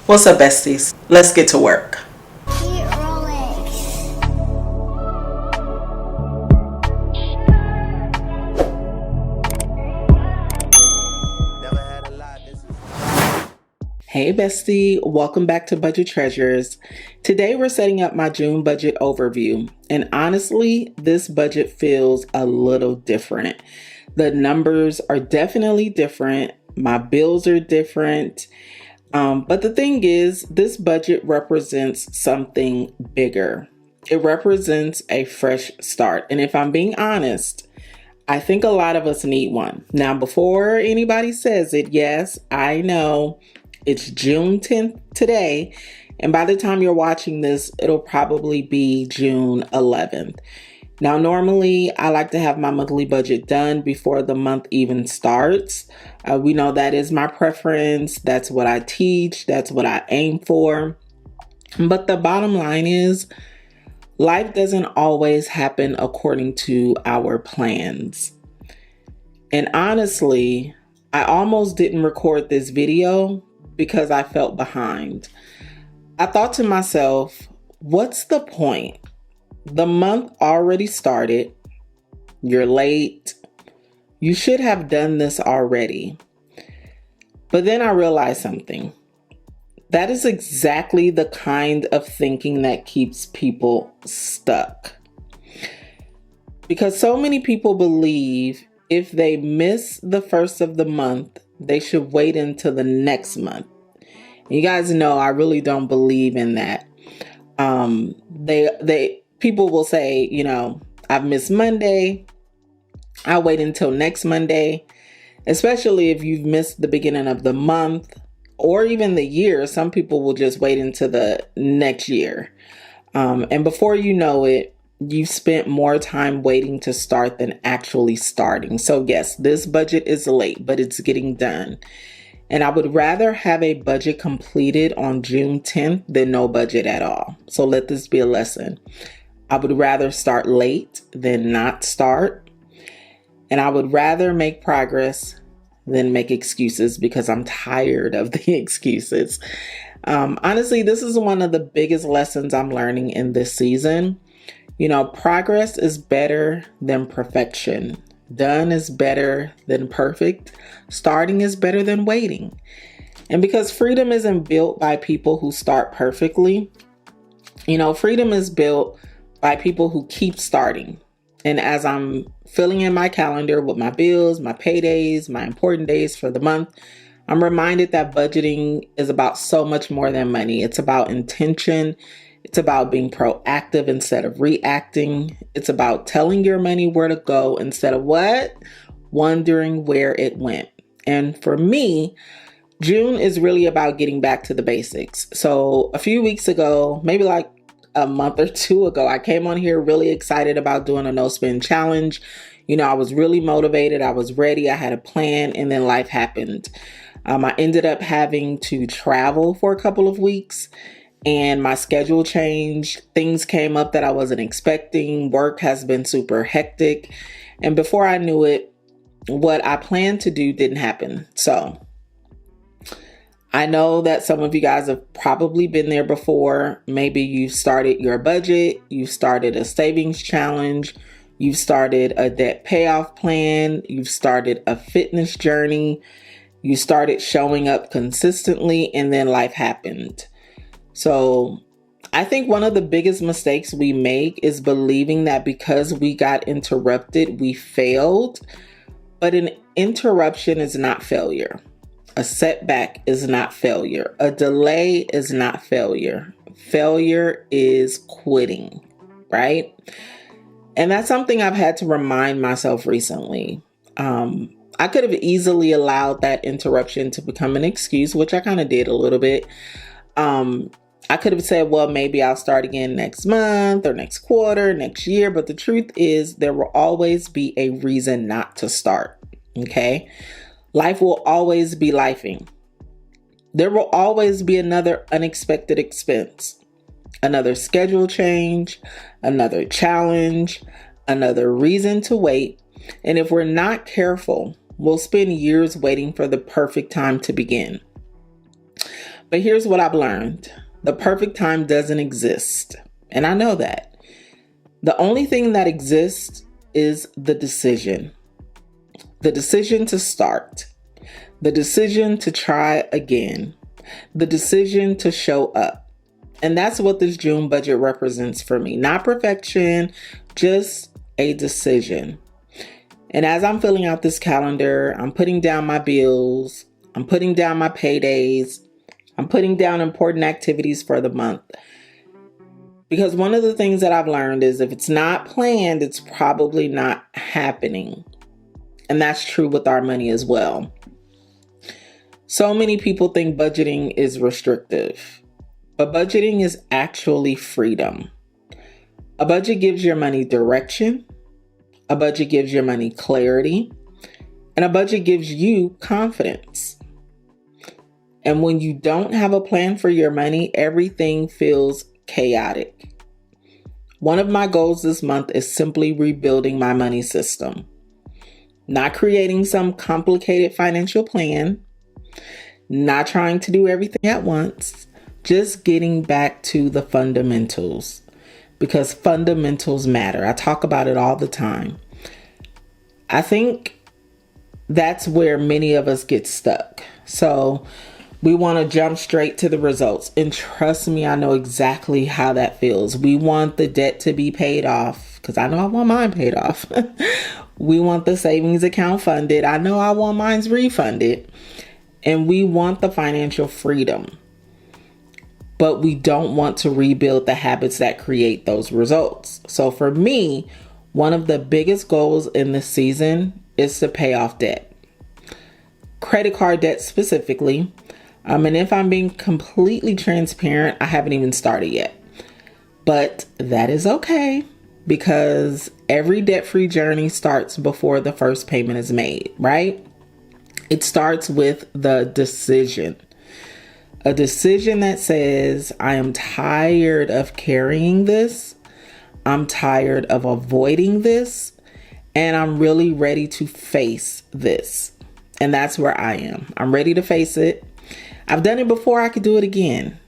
What's up, besties? Let's get to work. Hey, bestie. Welcome back to Budget Treasures. Today, we're setting up my June budget overview. And honestly, this budget feels a little different. The numbers are definitely different. My bills are different. But the thing is, this budget represents something bigger. It represents a fresh start. And if I'm being honest, I think a lot of us need one. Now, before anybody says it, yes, I know it's June 10th today. And by the time you're watching this, it'll probably be June 11th. Now, normally I like to have my monthly budget done before the month even starts. We know that is my preference. That's what I teach. That's what I aim for. But the bottom line is, life doesn't always happen according to our plans. And honestly, I almost didn't record this video because I felt behind. I thought to myself, what's the point? The month already started. You're late. You should have done this already. But then I realized something. That is exactly the kind of thinking that keeps people stuck. Because so many people believe if they miss the first of the month, they should wait until the next month. You guys know I really don't believe in that. People will say, I've missed Monday. I'll wait until next Monday, especially if you've missed the beginning of the month or even the year. Some people will just wait until the next year. And before you know it, you've spent more time waiting to start than actually starting. So yes, this budget is late, but it's getting done. And I would rather have a budget completed on June 10th than no budget at all. So let this be a lesson. I would rather start late than not start. And I would rather make progress than make excuses because I'm tired of the excuses. Honestly, this is one of the biggest lessons I'm learning in this season. Progress is better than perfection. Done is better than perfect. Starting is better than waiting. And because freedom isn't built by people who start perfectly, freedom is built by people who keep starting. And as I'm filling in my calendar with my bills, my paydays, my important days for the month, I'm reminded that budgeting is about so much more than money. It's about intention. It's about being proactive instead of reacting. It's about telling your money where to go instead of wondering where it went. And for me, June is really about getting back to the basics. So a few weeks ago, maybe like a month or two ago, I came on here really excited about doing a no spend challenge. I was really motivated. I was ready. I had a plan, and then life happened. I ended up having to travel for a couple of weeks, and my schedule changed. Things came up that I wasn't expecting. Work has been super hectic. And before I knew it, what I planned to do didn't happen. So I know that some of you guys have probably been there before. Maybe you started your budget, you started a savings challenge, you've started a debt payoff plan, you've started a fitness journey, you started showing up consistently, and then life happened. So I think one of the biggest mistakes we make is believing that because we got interrupted, we failed. But an interruption is not failure. A setback is not failure. A delay is not failure. Failure is quitting, right? And that's something I've had to remind myself recently. I could have easily allowed that interruption to become an excuse, which I kind of did a little bit. I could have said, well, maybe I'll start again next month or next quarter, next year. But the truth is there will always be a reason not to start. Okay. Life will always be lifing. There will always be another unexpected expense, another schedule change, another challenge, another reason to wait. And if we're not careful, we'll spend years waiting for the perfect time to begin. But here's what I've learned. The perfect time doesn't exist. And I know that. The only thing that exists is the decision. The decision to start. The decision to try again. The decision to show up. And that's what this June budget represents for me. Not perfection, just a decision. And as I'm filling out this calendar, I'm putting down my bills. I'm putting down my paydays. I'm putting down important activities for the month. Because one of the things that I've learned is if it's not planned, it's probably not happening. And that's true with our money as well. So many people think budgeting is restrictive, but budgeting is actually freedom. A budget gives your money direction. A budget gives your money clarity. And a budget gives you confidence. And when you don't have a plan for your money, everything feels chaotic. One of my goals this month is simply rebuilding my money system. Not creating some complicated financial plan. Not trying to do everything at once. Just getting back to the fundamentals. Because fundamentals matter. I talk about it all the time. I think that's where many of us get stuck. So we want to jump straight to the results. And trust me, I know exactly how that feels. We want the debt to be paid off because I know I want mine paid off. We want the savings account funded. I know I want mine's refunded. And we want the financial freedom. But we don't want to rebuild the habits that create those results. So for me, one of the biggest goals in this season is to pay off debt. Credit card debt specifically. And if I'm being completely transparent, I haven't even started yet. But that is okay because every debt-free journey starts before the first payment is made, right? It starts with the decision. A decision that says, I am tired of carrying this. I'm tired of avoiding this. And I'm really ready to face this. And that's where I am. I'm ready to face it. I've done it before. I could do it again.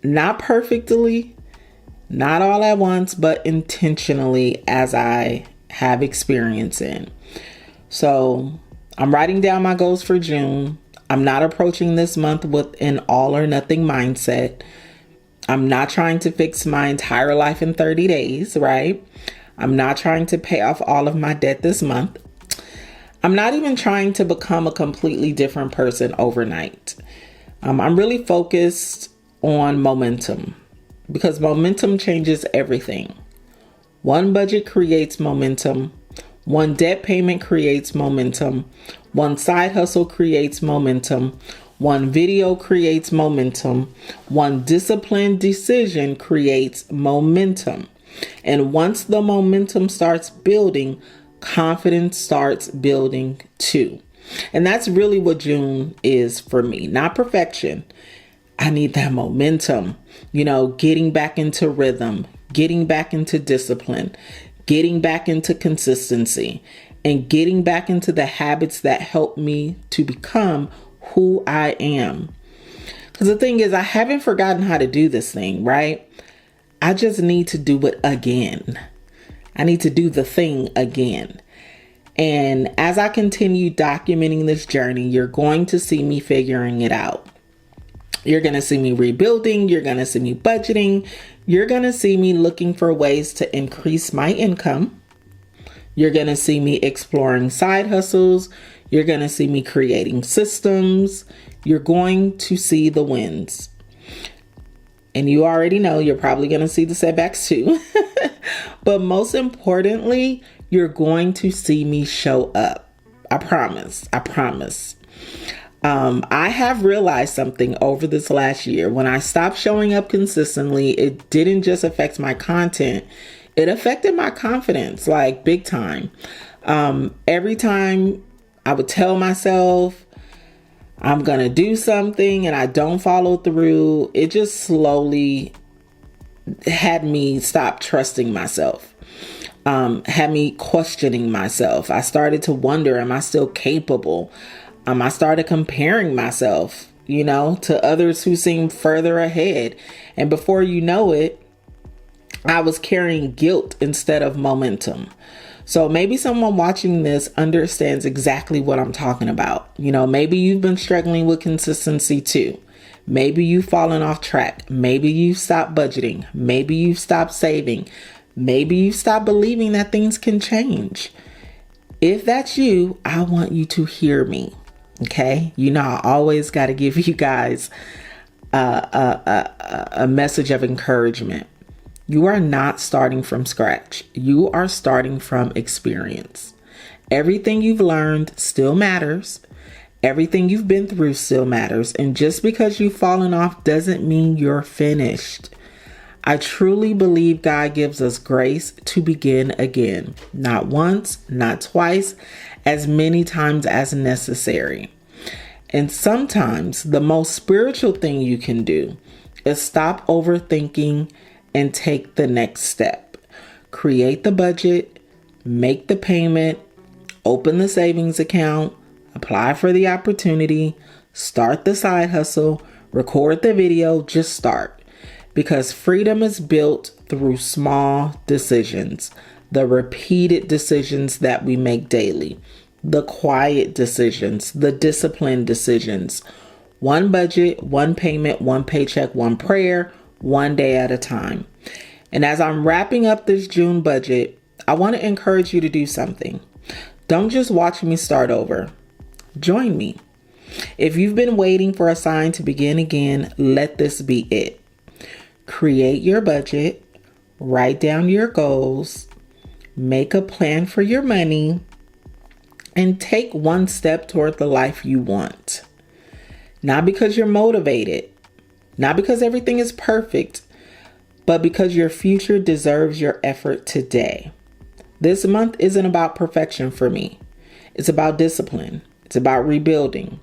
Not perfectly, not all at once, but intentionally as I have experience in. So I'm writing down my goals for June. I'm not approaching this month with an all or nothing mindset. I'm not trying to fix my entire life in 30 days, right? I'm not trying to pay off all of my debt this month. I'm not even trying to become a completely different person overnight. I'm really focused on momentum because momentum changes everything. One budget creates momentum. One debt payment creates momentum. One side hustle creates momentum. One video creates momentum. One disciplined decision creates momentum. And once the momentum starts building, confidence starts building too. And that's really what June is for me. Not perfection. I need that momentum, getting back into rhythm, getting back into discipline, getting back into consistency, and getting back into the habits that help me to become who I am. Because the thing is, I haven't forgotten how to do this thing, right? I just need to do it again. I need to do the thing again. And as I continue documenting this journey, you're going to see me figuring it out. You're going to see me rebuilding. You're going to see me budgeting. You're going to see me looking for ways to increase my income. You're going to see me exploring side hustles. You're going to see me creating systems. You're going to see the wins. And you already know you're probably going to see the setbacks too. But most importantly, you're going to see me show up. I promise. I have realized something over this last year. When I stopped showing up consistently, it didn't just affect my content. It affected my confidence, like big time. Every time I would tell myself I'm going to do something and I don't follow through, it just slowly had me stop trusting myself, had me questioning myself. I started to wonder, am I still capable? I started comparing myself, to others who seem further ahead. And before you know it, I was carrying guilt instead of momentum. So maybe someone watching this understands exactly what I'm talking about. Maybe you've been struggling with consistency too. Maybe you've fallen off track. Maybe you've stopped budgeting. Maybe you've stopped saving. Maybe you've stopped believing that things can change. If that's you, I want you to hear me. Okay? I always got to give you guys a message of encouragement. You are not starting from scratch. You are starting from experience. Everything you've learned still matters. Everything you've been through still matters. And just because you've fallen off doesn't mean you're finished. I truly believe God gives us grace to begin again. Not once, not twice, as many times as necessary. And sometimes the most spiritual thing you can do is stop overthinking and take the next step. Create the budget, make the payment, open the savings account, apply for the opportunity, start the side hustle, record the video, just start. Because freedom is built through small decisions, the repeated decisions that we make daily, the quiet decisions, the disciplined decisions. One budget, one payment, one paycheck, one prayer, one day at a time. And as I'm wrapping up this June budget, I want to encourage you to do something. Don't just watch me start over. Join me. If you've been waiting for a sign to begin again, let this be it. Create your budget, write down your goals, make a plan for your money, and take one step toward the life you want. Not because you're motivated, not because everything is perfect, but because your future deserves your effort today. This month isn't about perfection for me. It's about discipline. It's about rebuilding.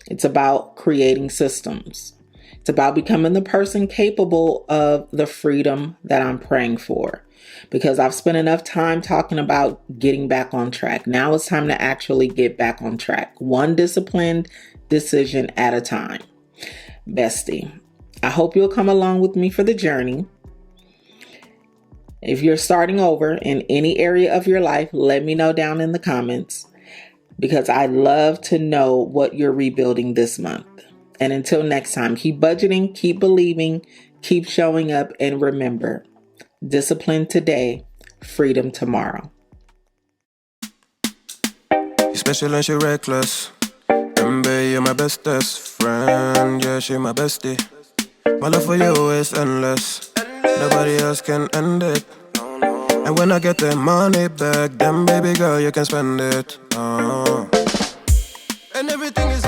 It's about creating systems. It's about becoming the person capable of the freedom that I'm praying for. Because I've spent enough time talking about getting back on track. Now it's time to actually get back on track. One disciplined decision at a time. Bestie, I hope you'll come along with me for the journey. If you're starting over in any area of your life, let me know down in the comments, because I'd love to know what you're rebuilding this month. And until next time, keep budgeting, keep believing, keep showing up, and remember, discipline today, freedom tomorrow. You're special and she reckless. Remember, you're my bestest friend. Yeah, she my bestie. My love for you is endless. Nobody else can end it. And when I get the money back, then baby girl, you can spend it. And everything is